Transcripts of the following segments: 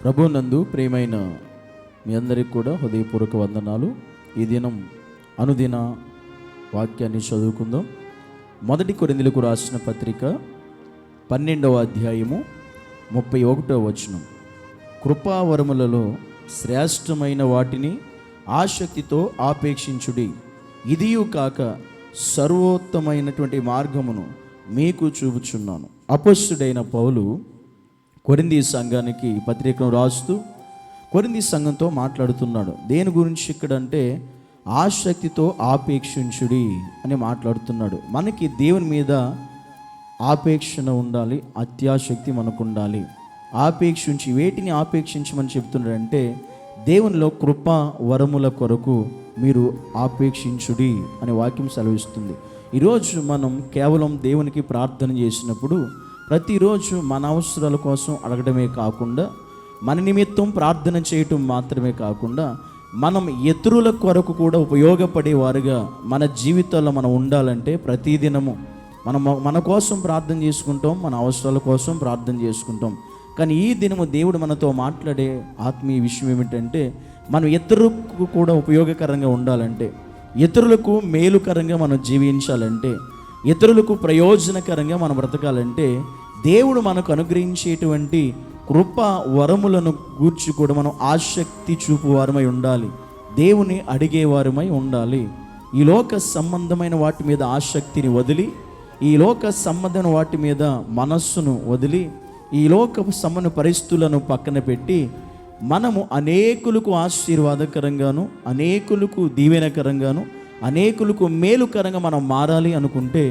ప్రభునందు ప్రియమైన మీ అందరికి కూడా హృదయపూర్వక వందనాలు. ఈ దినం అనుదిన వాక్యాన్ని చదువుకుందాం. 1 కొరింథీయులకు రాసిన పత్రిక 12వ అధ్యాయము 31వ వచనం. కృపావరములలో శ్రేష్టమైన వాటిని ఆసక్తితో ఆపేక్షించుడి, ఇదియు కాక సర్వోత్తమైనటువంటి మార్గమును మీకు చూపుచున్నాను. అపొస్తలుడైన పౌలు కొరింథీ సంఘానికి పత్రికను రాస్తూ కొరింథీ సంఘంతో మాట్లాడుతున్నాడు. దేని గురించి ఇక్కడ అంటే ఆసక్తితో ఆపేక్షించుడి అని మాట్లాడుతున్నాడు. మనకి దేవుని మీద ఆపేక్షణ ఉండాలి, అత్యాసక్తి మనకు ఉండాలి. ఆపేక్షించి వేటిని ఆపేక్షించమని చెప్తున్నాడంటే దేవునిలో కృపా వరముల కొరకు మీరు ఆపేక్షించుడి అనే వాక్యం సెలవిస్తుంది. ఈరోజు మనం కేవలం దేవునికి ప్రార్థన చేసినప్పుడు ప్రతిరోజు మన అవసరాల కోసం అడగడమే కాకుండా, మన నిమిత్తం ప్రార్థన చేయటం మాత్రమే కాకుండా, మనం ఇతరుల కొరకు కూడా ఉపయోగపడేవారుగా మన జీవితాల్లో మనం ఉండాలంటే ప్రతిదినము మన కోసం ప్రార్థన చేసుకుంటాం, మన అవసరాల కోసం ప్రార్థన చేసుకుంటాం. కానీ ఈ దినము దేవుడు మనతో మాట్లాడే ఆత్మీయ విషయం ఏమిటంటే, మనం ఇతరులకు కూడా ఉపయోగకరంగా ఉండాలంటే, ఇతరులకు మేలుకరంగా మనం జీవించాలంటే, ఇతరులకు ప్రయోజనకరంగా మనం బ్రతకాలంటే దేవుడు మనకు అనుగ్రహించేటువంటి కృప వరములను గూర్చి కూడా మనం ఆసక్తి చూపు వారమై ఉండాలి, దేవుని అడిగేవారమై ఉండాలి. ఈ లోక సంబంధమైన వాటి మీద ఆసక్తిని వదిలి, ఈ లోక సంబంధమైన వాటి మీద మనస్సును వదిలి, ఈ లోక సంబంధ పరిస్థితులను పక్కన పెట్టి మనము అనేకులకు ఆశీర్వాదకరంగాను, అనేకులకు దీవెనకరంగాను, అనేకులకు మేలుకరంగా మనం మారాలి అనుకుంటే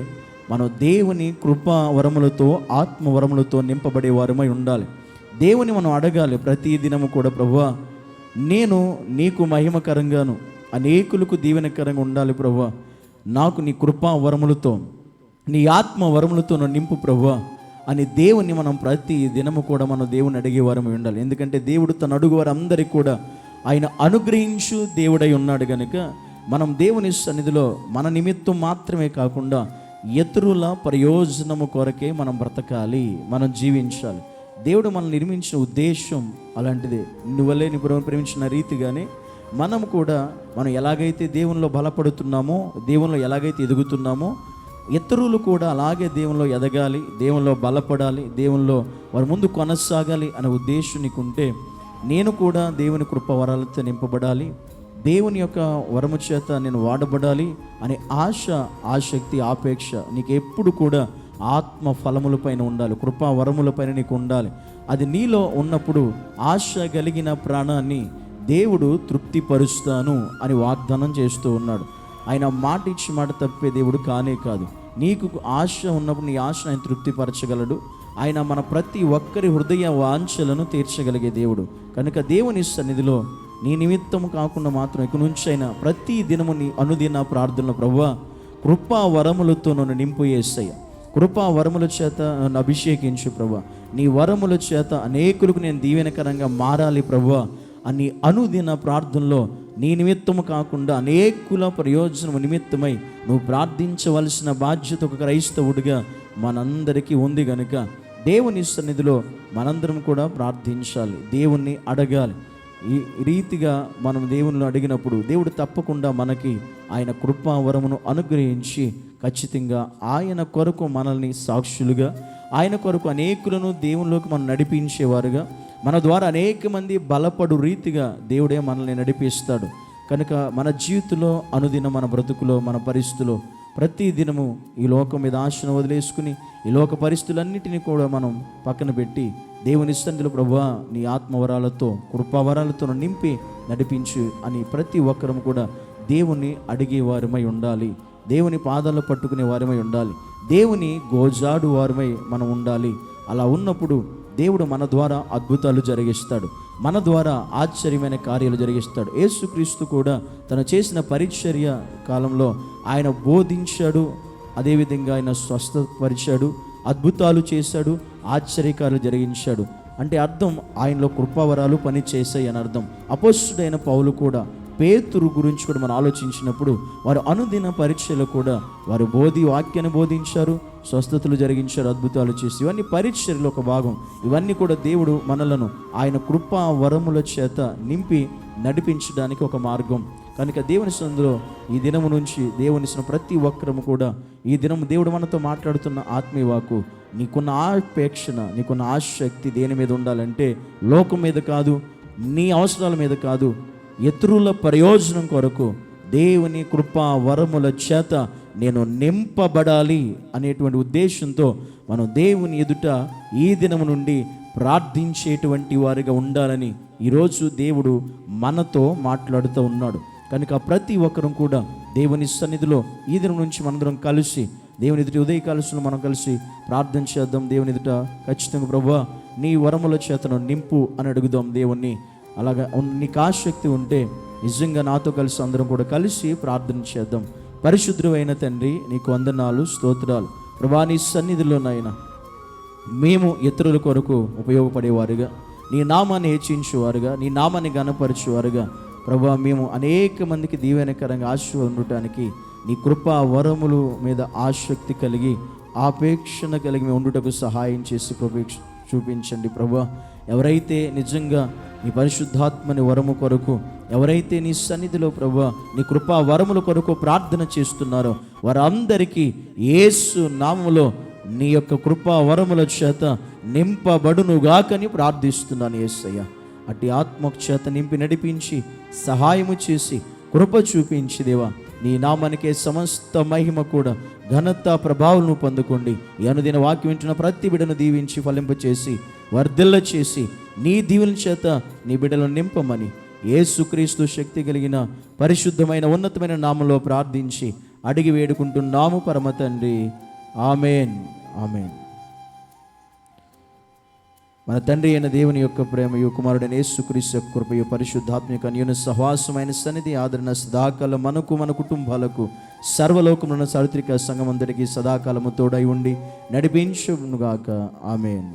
మనం దేవుని కృపా వరములతో, ఆత్మ వరములతో నింపబడే వారమై ఉండాలి. దేవుని మనం అడగాలి ప్రతి దినము కూడా, ప్రభువా నేను నీకు మహిమకరంగాను, అనేకులకు దీవెనకరంగా ఉండాలి ప్రభువా, నాకు నీ కృపా వరములతో, నీ ఆత్మ వరములతో నింపు ప్రభువా అని దేవుని మనం ప్రతి దినము కూడా మనం దేవుని అడిగేవారమై ఉండాలి. ఎందుకంటే దేవుడు తను అడుగు వారందరికీ కూడా ఆయన అనుగ్రహించు దేవుడై ఉన్నాడు కనుక మనం దేవుని సన్నిధిలో మన నిమిత్తం మాత్రమే కాకుండా ఇతరుల ప్రయోజనము కొరకే మనం బ్రతకాలి, మనం జీవించాలి. దేవుడు మనల్ని నిర్మించిన ఉద్దేశం అలాంటిదే. నువ్వలే నీ ప్రేమించిన రీతిగానే మనం కూడా మనం ఎలాగైతే దేవునిలో బలపడుతున్నామో, దేవునిలో ఎలాగైతే ఎదుగుతున్నామో, ఇతరులు కూడా అలాగే దేవునిలో ఎదగాలి, దేవునిలో బలపడాలి, దేవునిలో వారి ముందు కొనసాగాలి అనే ఉద్దేశం నీకుంటే, నేను కూడా దేవుని కృప వరాలతో నింపబడాలి, దేవుని యొక్క వరము చేత నేను వాడబడాలి అనే ఆశ, ఆసక్తి, ఆపేక్ష నీకు ఎప్పుడు కూడా ఆత్మ ఫలములపైన ఉండాలి, కృపా వరములపైన నీకు ఉండాలి. అది నీలో ఉన్నప్పుడు ఆశ కలిగిన ప్రాణాన్ని దేవుడు తృప్తిపరుస్తాను అని వాగ్దానం చేస్తూ ఉన్నాడు. ఆయన మాట ఇచ్చి మాట తప్పే దేవుడు కానే కాదు. నీకు ఆశ ఉన్నప్పుడు నీ ఆశ ఆయన తృప్తిపరచగలడు. ఆయన మన ప్రతి ఒక్కరి హృదయ వాంఛలను తీర్చగలిగే దేవుడు కనుక దేవుని సన్నిధిలో నీ నిమిత్తం కాకుండా మాత్రం ఇక నుంచి అయినా ప్రతి దినము నీ అనుదిన ప్రార్థనలో, ప్రభువా కృపా వరములతో నన్ను నింపు యేసయ్య, కృపా వరముల చేత నన్ను అభిషేకించు ప్రభువా, నీ వరముల చేత అనేకులకు నేను దీవెనకరంగా మారాలి ప్రభువా అని అనుదిన ప్రార్థనలో నీ నిమిత్తము కాకుండా అనేకుల ప్రయోజనం నిమిత్తమై నువ్వు ప్రార్థించవలసిన బాధ్యత ఒక క్రైస్తవుడిగా మనందరికీ ఉంది కనుక దేవుని సన్నిధిలో మనందరం కూడా ప్రార్థించాలి, దేవుణ్ణి అడగాలి. ఈ రీతిగా మనం దేవునిలో అడిగినప్పుడు దేవుడు తప్పకుండా మనకి ఆయన కృపా వరమును అనుగ్రహించి ఖచ్చితంగా ఆయన కొరకు మనల్ని సాక్షులుగా, ఆయన కొరకు అనేకులను దేవునిలోకి మనం నడిపించేవారుగా, మన ద్వారా అనేక మంది బలపడు రీతిగా దేవుడే మనల్ని నడిపిస్తాడు. కనుక మన జీవితంలో అనుదిన మన బ్రతుకులో, మన పరిస్థితుల్లో ప్రతి దినము ఈ లోకం మీద ఆశను వదిలేసుకుని ఈ లోక పరిస్థితులన్నిటినీ కూడా మనం పక్కన పెట్టి దేవుని సన్నిధిలో, ప్రభువా నీ ఆత్మవరాలతో, కృపావరాలతో నింపి నడిపించు అని ప్రతి ఒక్కరం కూడా దేవుని అడిగే వారమై ఉండాలి, దేవుని పాదాలు పట్టుకునే వారమై ఉండాలి, దేవుని గోజాడు వారమై మనం ఉండాలి. అలా ఉన్నప్పుడు దేవుడు మన ద్వారా అద్భుతాలు జరిగిస్తాడు, మన ద్వారా ఆశ్చర్యమైన కార్యాలు జరిగిస్తాడు. యేసుక్రీస్తు కూడా తను చేసిన పరిచర్య కాలంలో ఆయన బోధించాడు, అదేవిధంగా ఆయన స్వస్థపరిచాడు, అద్భుతాలు చేశాడు, ఆశ్చర్యకార్యాలు జరిగించాడు. అంటే అర్థం ఆయనలో కృపావరాలు పని చేశాయి అని అర్థం. అపొస్తలుడైన పౌలు కూడా పేతురు గురించి కూడా మనం ఆలోచించినప్పుడు వారు అనుదిన పరీక్షలు కూడా వారు వాక్యాన్ని బోధించారు, స్వస్థతలు జరిగించారు, అద్భుతాలు చేసి, ఇవన్నీ పరీక్షలో ఒక భాగం. ఇవన్నీ కూడా దేవుడు మనలను ఆయన కృపా వరముల చేత నింపి నడిపించడానికి ఒక మార్గం. కనుక దేవుని సందులో ఈ దినము నుంచి దేవునిసిన ప్రతి ఒక్కరము కూడా ఈ దినము దేవుడు మనతో మాట్లాడుతున్న ఆత్మీయ వాక్కు, నీకున్న ఆపేక్షణ, నీకున్న ఆసక్తి దేని మీద ఉండాలంటే లోకం మీద కాదు, నీ అవసరాల మీద కాదు, ఇతరుల ప్రయోజనం కొరకు దేవుని కృపా వరముల చేత నేను నింపబడాలి అనేటువంటి ఉద్దేశంతో మనం దేవుని ఎదుట ఈ దినము నుండి ప్రార్థించేటువంటి వారిగా ఉండాలని ఈరోజు దేవుడు మనతో మాట్లాడుతూ ఉన్నాడు. కనుక ప్రతి ఒక్కరం కూడా దేవుని సన్నిధిలో ఈ దినం నుంచి మనందరం కలిసి దేవుని ఎదుట ఉదయకాలశంలో మనం కలిసి ప్రార్థన చేద్దాం. దేవుని ఎదుట ఖచ్చితంగా ప్రభువా నీ వరముల చేతను నింపు అని అడుగుదాం దేవుణ్ణి. అలాగా నీకు ఆసక్తి ఉంటే నిజంగా నాతో కలిసి అందరం కూడా కలిసి ప్రార్థన చేద్దాం. పరిశుద్ధుడైన తండ్రి, నీకు వందనాలు, స్తోత్రాలు ప్రభువా. నీ సన్నిధిలోనైనా మేము ఇతరుల కొరకు ఉపయోగపడేవారుగా, నీ నామాన్ని హెచ్చించేవారుగా, నీ నామాన్ని గణపరిచేవారుగా ప్రభువా, మేము అనేక మందికి దీవెనకరంగా ఆశీర్వాదం ఉండటానికి నీ కృపా వరముల మీద ఆసక్తి కలిగి ఆపేక్షణ కలిగి మేము ఉండుటకు సహాయం చేసి చూపించండి ప్రభువా. ఎవరైతే నిజంగా నీ పరిశుద్ధాత్మని వరము కొరకు, ఎవరైతే నీ సన్నిధిలో ప్రభువా నీ కృపా వరముల కొరకు ప్రార్థన చేస్తున్నారో వారందరికీ యేసు నామములో నీ యొక్క కృపా వరముల చేత నింపబడునుగాకని ప్రార్థిస్తున్నాను యేసయ్య. అట్టి ఆత్మ చేత నింపి నడిపించి సహాయము చేసి కృప చూపించి దేవా, నీ నామానికే సమస్త మహిమ కూడా ఘనత ప్రభావాలను పొందుకోండి. ఈ అనుదిన వాక్యం వింటున్న ప్రతి బిడ్డను దీవించి ఫలింపచేసి వర్ధిల్ల చేసి నీ దీవెన చేత నీ బిడ్డలను నింపమని యేసుక్రీస్తు శక్తి కలిగిన పరిశుద్ధమైన ఉన్నతమైన నామంలో ప్రార్థించి అడిగి వేడుకుంటున్నాము పరమ తండ్రి. Amen, amen. మన తండ్రి అయిన దేవుని యొక్క ప్రేమయు, కుమారుడైన యేసుక్రీస్తు యొక్క కృపయు, పరిశుద్ధాత్మ యొక్క అన్యోన్య సహవాసమైన సన్నిధి ఆదరణ సదాకాలం మనకు, మన కుటుంబాలకు, సర్వలోకమున్న చారిత్రక సంఘం అందరికీ సదాకాలము తోడై ఉండి నడిపించునుగాక. ఆమెన్.